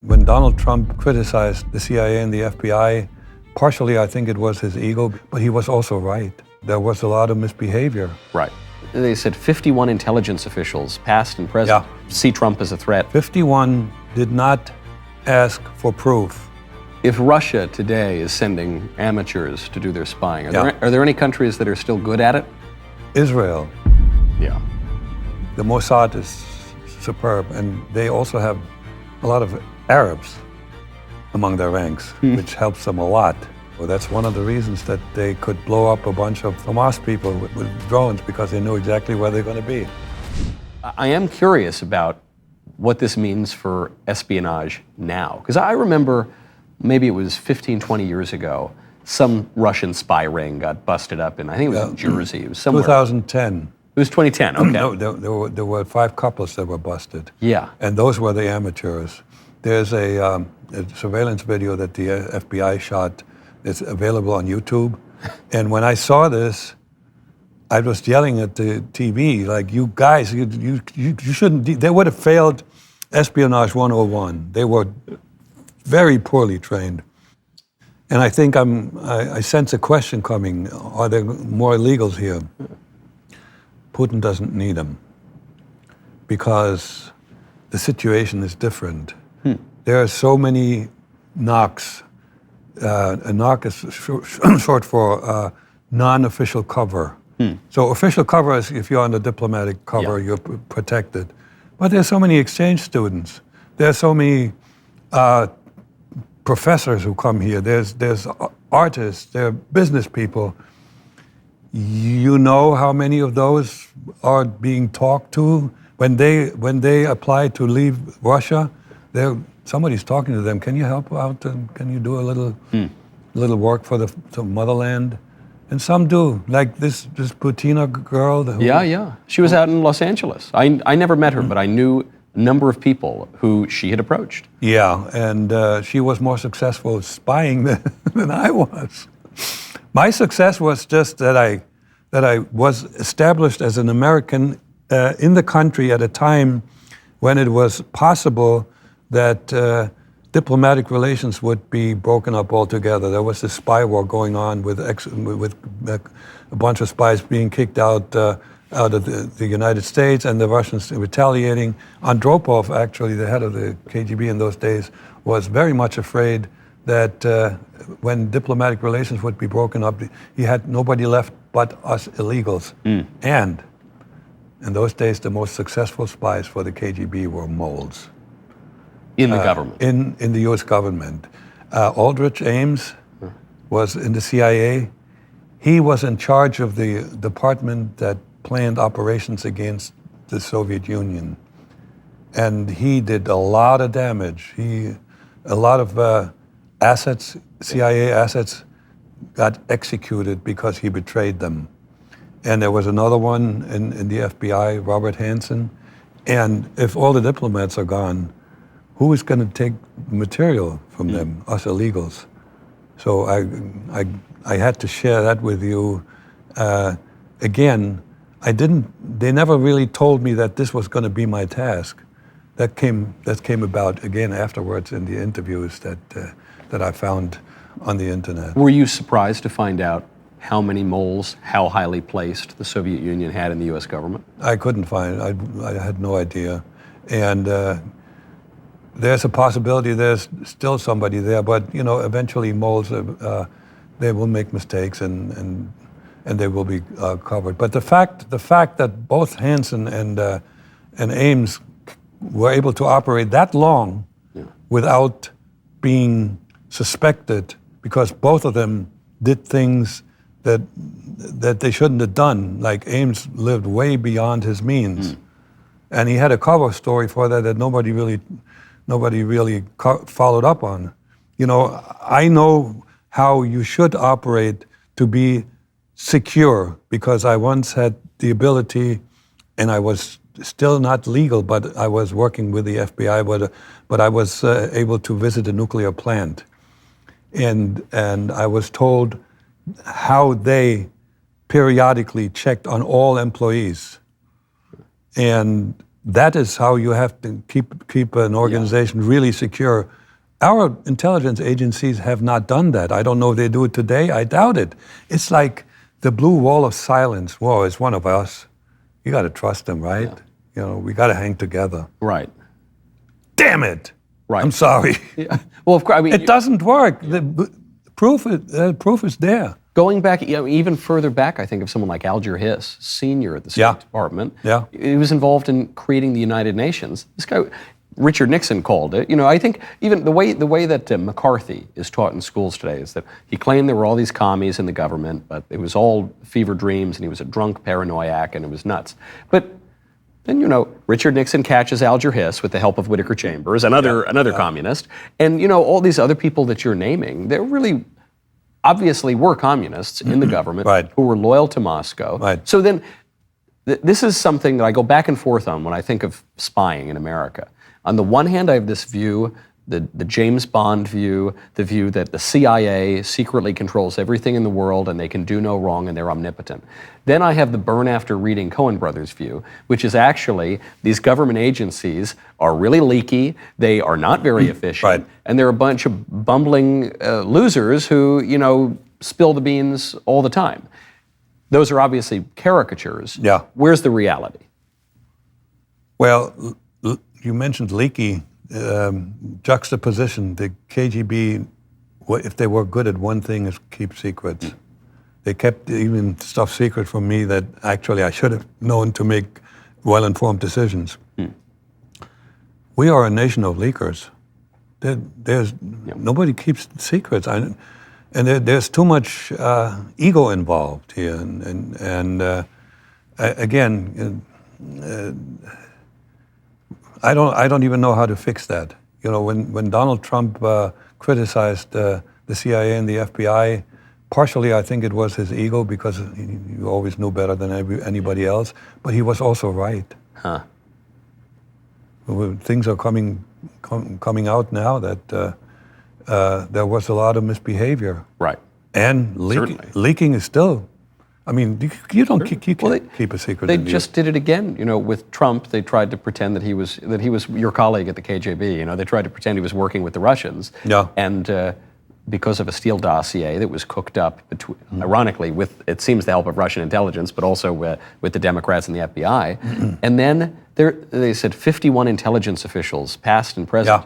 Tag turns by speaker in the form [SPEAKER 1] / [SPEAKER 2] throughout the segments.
[SPEAKER 1] When Donald Trump criticized the CIA and the FBI, partially I think it was his ego, but he was also right. There was a lot of misbehavior.
[SPEAKER 2] Right. They said 51 intelligence officials, past and present, see Trump as a threat.
[SPEAKER 1] 51 did not ask for proof.
[SPEAKER 2] If Russia today is sending amateurs to do their spying, are there any countries that are still good at it?
[SPEAKER 1] Israel.
[SPEAKER 2] Yeah.
[SPEAKER 1] The Mossad is superb, and they also have a lot of Arabs among their ranks, which helps them a lot. Well, that's one of the reasons that they could blow up a bunch of Hamas people with drones, because they knew exactly where they're going to be.
[SPEAKER 2] I am curious about what this means for espionage now, because I remember maybe it was 15, 20 years ago, some Russian spy ring got busted up in, I think it was in Jersey. It was somewhere.
[SPEAKER 1] 2010.
[SPEAKER 2] It was 2010, okay.
[SPEAKER 1] No, there were 5 couples that were busted.
[SPEAKER 2] Yeah.
[SPEAKER 1] And those were the amateurs. There's a surveillance video that the FBI shot. It's available on YouTube. And when I saw this, I was yelling at the TV, like, you guys, you shouldn't, they would have failed Espionage 101. They were very poorly trained. And I think I sense a question coming. Are there more illegals here? Putin doesn't need them, because the situation is different. There are so many knocks. A knock is short for non-official cover. So official cover is if you're on the diplomatic cover, you're protected. But there's so many exchange students. There's so many professors who come here. There's artists. There are business people. You know how many of those are being talked to when they apply to leave Russia? Somebody's talking to them. Can you help out? Can you do a little work for the motherland? And some do, like this Butina girl.
[SPEAKER 2] Yeah. She was out in Los Angeles. I never met her, but I knew a number of people who she had approached.
[SPEAKER 1] Yeah, and she was more successful spying than I was. My success was just that I was established as an American in the country at a time when it was possible that diplomatic relations would be broken up altogether. There was this spy war going on with a bunch of spies being kicked out of the United States, and the Russians retaliating. Andropov, actually, the head of the KGB in those days, was very much afraid that when diplomatic relations would be broken up, he had nobody left but us illegals. And in those days, the most successful spies for the KGB were moles.
[SPEAKER 2] In the government?
[SPEAKER 1] In the U.S. government. Aldrich Ames was in the CIA. He was in charge of the department that planned operations against the Soviet Union. And he did a lot of damage. A lot of assets, CIA assets, got executed because he betrayed them. And there was another one in the FBI, Robert Hansen. And if all the diplomats are gone, who is going to take material from them, us illegals? So I had to share that with you. Again, they never really told me that this was going to be my task. That came about again afterwards in the interviews that I found on the internet.
[SPEAKER 2] Were you surprised to find out how many moles, how highly placed the Soviet Union had in the U.S. government?
[SPEAKER 1] I couldn't find it. I had no idea. And there's a possibility there's still somebody there, but eventually moles, they will make mistakes and they will be covered. But the fact that both Hansen and Ames were able to operate that long without being suspected, because both of them did things that they shouldn't have done. Like Ames lived way beyond his means, and he had a cover story for that nobody really followed up on. I know how you should operate to be secure, because I once had the ability, and I was still not legal, but I was working with the FBI, but I was able to visit a nuclear plant. And I was told how they periodically checked on all employees. And That is how you have to keep an organization really secure. Our intelligence agencies have not done that. I don't know if they do it today. I doubt it. It's like the blue wall of silence. Whoa, it's one of us. You got to trust them, right?
[SPEAKER 2] Yeah.
[SPEAKER 1] You know, we got to hang together.
[SPEAKER 2] Right.
[SPEAKER 1] Damn it!
[SPEAKER 2] Right.
[SPEAKER 1] I'm sorry.
[SPEAKER 2] Yeah. Well, of course. I mean,
[SPEAKER 1] It doesn't work. The proof is there.
[SPEAKER 2] going back, even further back, I think of someone like Alger Hiss, senior at the State Department.
[SPEAKER 1] Yeah.
[SPEAKER 2] He was involved in creating the United Nations. This guy, Richard Nixon, called it. I think even the way that McCarthy is taught in schools today is that he claimed there were all these commies in the government, but it was all fever dreams, and he was a drunk paranoiac, and it was nuts. But then, Richard Nixon catches Alger Hiss with the help of Whittaker Chambers, another communist, and all these other people that you're naming, they're really obviously were communists in the government who were loyal to Moscow.
[SPEAKER 1] Right.
[SPEAKER 2] So then, this is something that I go back and forth on when I think of spying in America. On the one hand, I have this view, the James Bond view, the view that the CIA secretly controls everything in the world and they can do no wrong and they're omnipotent. Then I have the burn after reading Coen Brothers view, which is actually these government agencies are really leaky, they are not very efficient, and they're a bunch of bumbling losers who, spill the beans all the time. Those are obviously caricatures.
[SPEAKER 1] Yeah.
[SPEAKER 2] Where's the reality?
[SPEAKER 1] Well, you mentioned leaky. Juxtaposition. The KGB, if they were good at one thing, is keep secrets. They kept even stuff secret from me that actually I should have known to make well-informed decisions. We are a nation of leakers. Nobody keeps secrets, and there's too much ego involved here. And again. I don't even know how to fix that. When Donald Trump criticized the CIA and the FBI, partially I think it was his ego because he always knew better than anybody else, but he was also right. Things are coming out now that there was a lot of misbehavior.
[SPEAKER 2] Right.
[SPEAKER 1] And leaking is still. I mean, you don't keep a secret.
[SPEAKER 2] They just did it again. With Trump, they tried to pretend that he was your colleague at the KGB. They tried to pretend he was working with the Russians.
[SPEAKER 1] Yeah.
[SPEAKER 2] And because of a Steele dossier that was cooked up, ironically, with it seems the help of Russian intelligence, but also with the Democrats and the FBI. And then they said 51 intelligence officials, past and present,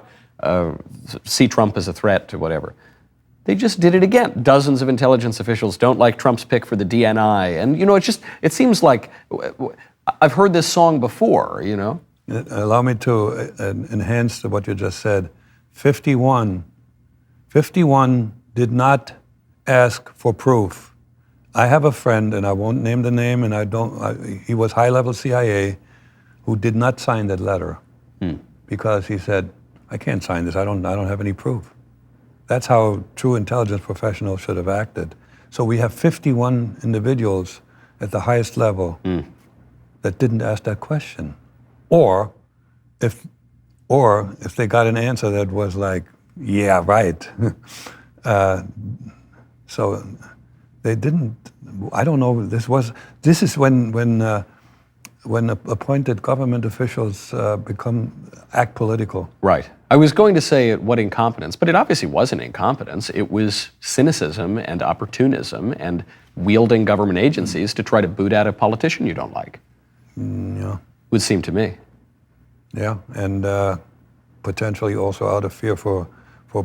[SPEAKER 2] see Trump as a threat to whatever. They just did it again. Dozens of intelligence officials don't like Trump's pick for the DNI. And, it seems like I've heard this song before,
[SPEAKER 1] Allow me to enhance what you just said. 51 did not ask for proof. I have a friend, and I won't name the name, and he was high-level CIA, who did not sign that letter because he said, I can't sign this. I don't have any proof. That's how true intelligence professionals should have acted. So we have 51 individuals at the highest level that didn't ask that question. Or if they got an answer that was like, yeah, right. So they didn't, I don't know, this is when appointed government officials act political.
[SPEAKER 2] Right. I was going to say what incompetence, but it obviously wasn't incompetence. It was cynicism and opportunism and wielding government agencies to try to boot out a politician you don't like.
[SPEAKER 1] Yeah.
[SPEAKER 2] Would seem to me.
[SPEAKER 1] Yeah, and potentially also out of fear for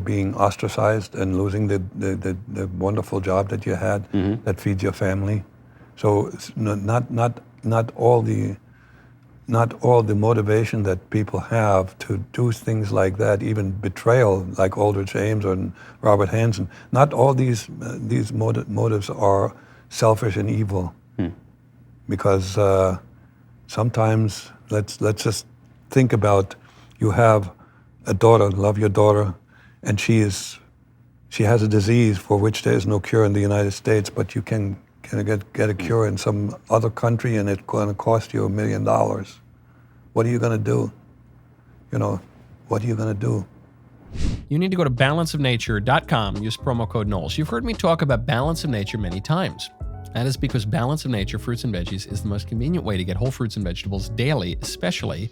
[SPEAKER 1] being ostracized and losing the wonderful job that you had that feeds your family. So it's not all the motivation that people have to do things like that, even betrayal, like Aldrich Ames or Robert Hansen. Not all these motives are selfish and evil, because sometimes let's just think about, you have a daughter, love your daughter, and she has a disease for which there is no cure in the United States, but you can get a cure in some other country, and it's going to cost you $1 million. What are you going to do? What are you going to do?
[SPEAKER 3] You need to go to balanceofnature.com, use promo code Knowles. You've heard me talk about Balance of Nature many times. That is because Balance of Nature fruits and veggies is the most convenient way to get whole fruits and vegetables daily, especially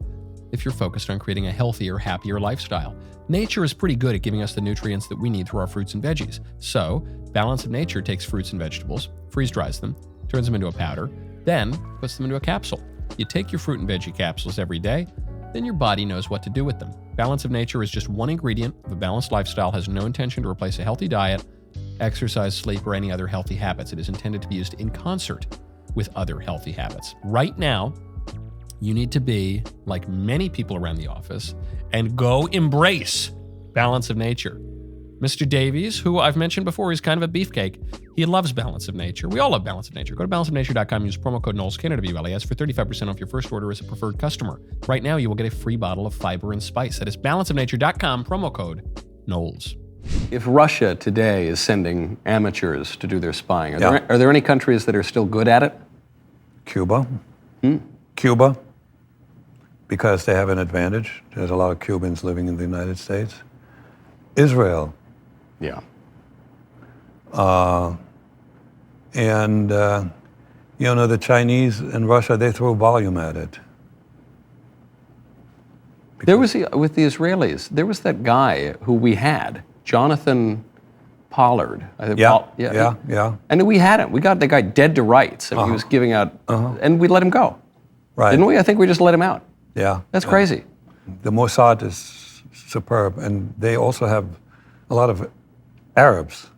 [SPEAKER 3] if you're focused on creating a healthier, happier lifestyle. Nature is pretty good at giving us the nutrients that we need through our fruits and veggies. So, Balance of Nature takes fruits and vegetables, freeze dries them, turns them into a powder, then puts them into a capsule. You take your fruit and veggie capsules every day, then your body knows what to do with them. Balance of Nature is just one ingredient of a balanced lifestyle, has no intention to replace a healthy diet, exercise, sleep, or any other healthy habits. It is intended to be used in concert with other healthy habits. Right now, you need to be like many people around the office and go embrace Balance of Nature. Mr. Davies, who I've mentioned before, is kind of a beefcake. He loves Balance of Nature. We all love Balance of Nature. Go to balanceofnature.com, use promo code Knowles, KNWLES, for 35% off your first order as a preferred customer. Right now, you will get a free bottle of fiber and spice. That is balanceofnature.com, promo code Knowles.
[SPEAKER 2] If Russia today is sending amateurs to do their spying, are there any countries that are still good at it?
[SPEAKER 1] Cuba. Cuba, because they have an advantage. There's a lot of Cubans living in the United States. Israel.
[SPEAKER 2] Yeah.
[SPEAKER 1] And, the Chinese and Russia, they throw volume at it.
[SPEAKER 2] There was, with the Israelis, there was that guy who we had, Jonathan Pollard.
[SPEAKER 1] Yeah.
[SPEAKER 2] And we had him. We got the guy dead to rights, and he was giving out, and we let him go.
[SPEAKER 1] Right.
[SPEAKER 2] Didn't we? I think we just let him out.
[SPEAKER 1] Yeah.
[SPEAKER 2] That's crazy.
[SPEAKER 1] The Mossad is superb, and they also have a lot of Arabs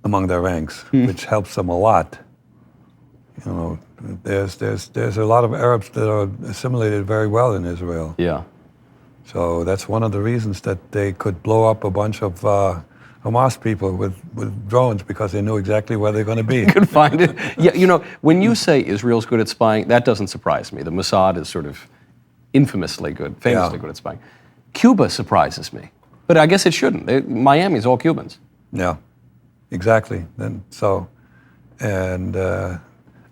[SPEAKER 1] among their ranks, which helps them a lot. There's a lot of Arabs that are assimilated very well in Israel.
[SPEAKER 2] Yeah.
[SPEAKER 1] So that's one of the reasons that they could blow up a bunch of Hamas people with drones, because they knew exactly where they're going to be.
[SPEAKER 2] Could find it. Yeah, when you say Israel's good at spying, that doesn't surprise me. The Mossad is sort of famously good at spying. Cuba surprises me, but I guess it shouldn't. Miami's all Cubans.
[SPEAKER 1] Yeah, exactly.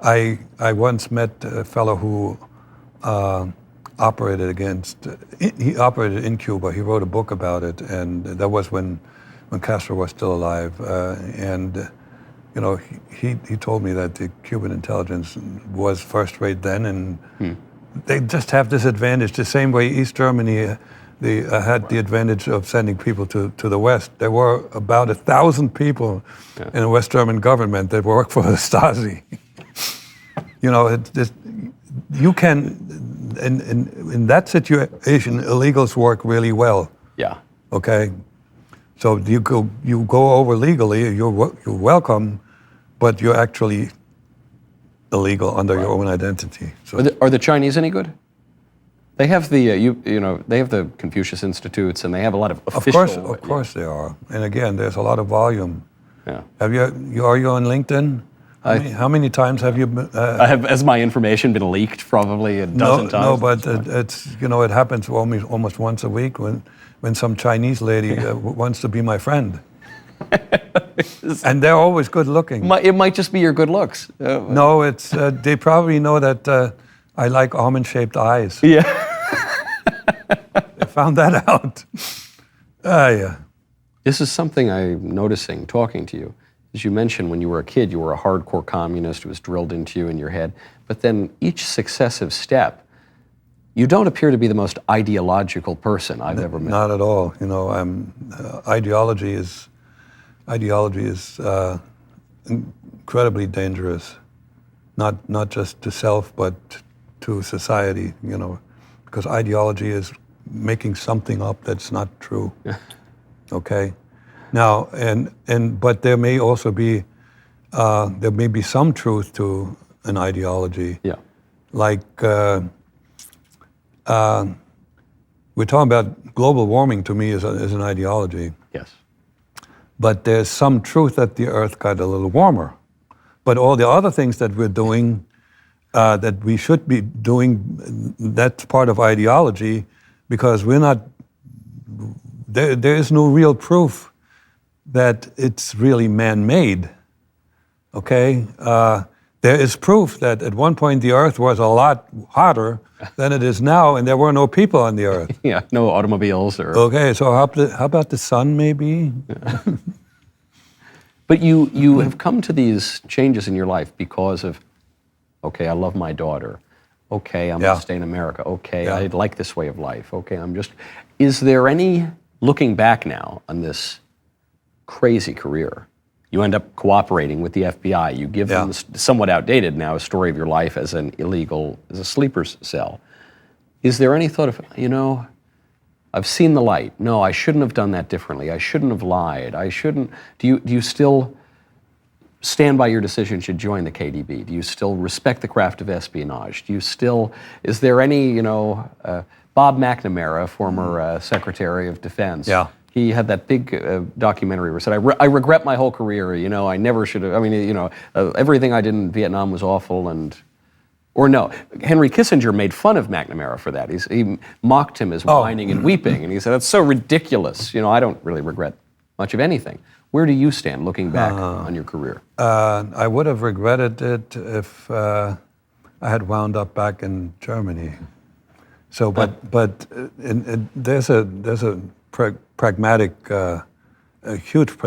[SPEAKER 1] I once met a fellow who operated in Cuba. He wrote a book about it, and that was when Castro was still alive. He told me that the Cuban intelligence was first rate then, and they just have this advantage. The same way East Germany had the advantage of sending people to the West. There were about 1,000 people in the West German government that worked for the Stasi. You can, in that situation, illegals work really well.
[SPEAKER 2] Yeah.
[SPEAKER 1] Okay. So you go over legally, you're welcome, but you're actually illegal under your own identity. So
[SPEAKER 2] are the Chinese any good? They have the they have the Confucius Institutes, and they have a lot of official.
[SPEAKER 1] Of course they are. And again, there's a lot of volume.
[SPEAKER 2] Yeah.
[SPEAKER 1] Are you on LinkedIn? How many times have you been?
[SPEAKER 2] Has my information been leaked? Probably a dozen times.
[SPEAKER 1] No, but it happens almost once a week when some Chinese lady wants to be my friend. And they're always good looking.
[SPEAKER 2] It might just be your good looks.
[SPEAKER 1] No, it's they probably know that I like almond-shaped eyes.
[SPEAKER 2] Yeah.
[SPEAKER 1] They found that out. Yeah.
[SPEAKER 2] This is something I'm noticing talking to you. As you mentioned, when you were a kid, you were a hardcore communist. It was drilled into you in your head. But then each successive step, you don't appear to be the most ideological person I've ever met.
[SPEAKER 1] Not at all. Ideology is incredibly dangerous. Not just to self, but to society. Because ideology is making something up that's not true. Okay. Now, but there may also be some truth to an ideology.
[SPEAKER 2] Yeah.
[SPEAKER 1] Like we're talking about global warming. To me, is an ideology.
[SPEAKER 2] Yes.
[SPEAKER 1] But there's some truth that the Earth got a little warmer. But all the other things that we're doing, that we should be doing, that's part of ideology, because we're not. There is no real proof that it's really man-made, okay? There is proof that at one point the Earth was a lot hotter than it is now, and there were no people on the Earth.
[SPEAKER 2] Yeah, no automobiles or...
[SPEAKER 1] Okay, so how about the sun, maybe?
[SPEAKER 2] But you have come to these changes in your life because of, okay, I love my daughter. Okay, I'm going to stay in America. Okay, I like this way of life. Okay, is there any, looking back now on this crazy career, you end up cooperating with the FBI. You give them, somewhat outdated now, a story of your life as as a sleeper cell. Is there any thought of, I've seen the light. No, I shouldn't have done that differently. I shouldn't have lied. Do you still stand by your decision to join the KGB? Do you still respect the craft of espionage? Is there any, Bob McNamara, former Secretary of Defense, he had that big documentary where he said, I regret my whole career, I never should have, everything I did in Vietnam was awful, or no, Henry Kissinger made fun of McNamara for that. He mocked him as whining and weeping, and he said, that's so ridiculous. I don't really regret much of anything. Where do you stand looking back on your career?
[SPEAKER 1] I would have regretted it if I had wound up back in Germany. So, there's a pragmatic, a huge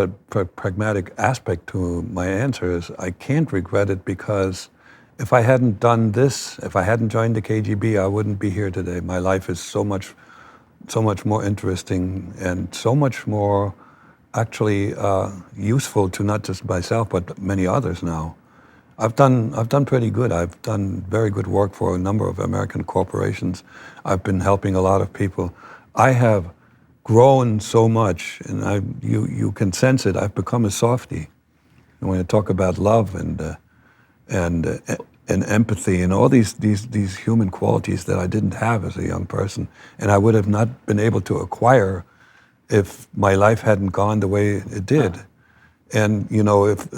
[SPEAKER 1] pragmatic aspect to my answer. Is I can't regret it because if I hadn't done this, if I hadn't joined the KGB, I wouldn't be here today. My life is so much more interesting and so much more actually useful to not just myself but many others now. I've done pretty good. I've done very good work for a number of American corporations. I've been helping a lot of people. I have grown so much, and you can sense it. I've become a softie. And when I talk about love and empathy and all these human qualities that I didn't have as a young person, and I would have not been able to acquire if my life hadn't gone the way it did. And if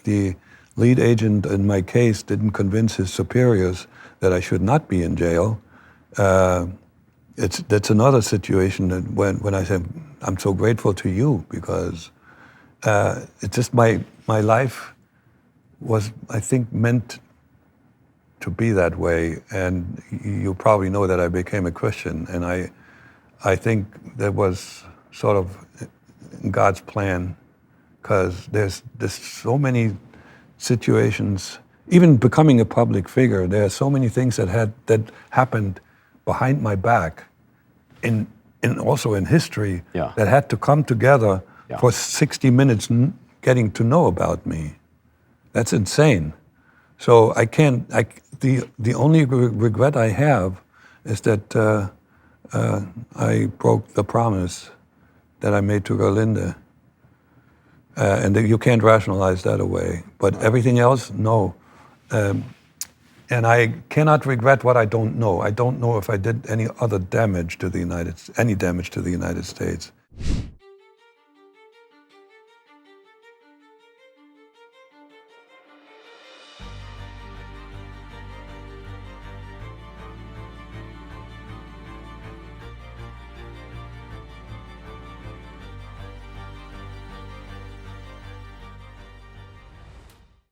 [SPEAKER 1] the lead agent in my case didn't convince his superiors that I should not be in jail, that's another situation that when I said, I'm so grateful to you because it's just my life was, I think, meant to be that way. And you probably know that I became a Christian, and I think that was sort of God's plan, because there's so many situations, even becoming a public figure, there are so many things that happened behind my back, and also in history, that had to come together for 60 minutes getting to know about me. That's insane. So the only regret I have is that I broke the promise that I made to Gerlinde. And you can't rationalize that away. But everything else, no. And I cannot regret what I don't know. I don't know if I did any damage to the United States.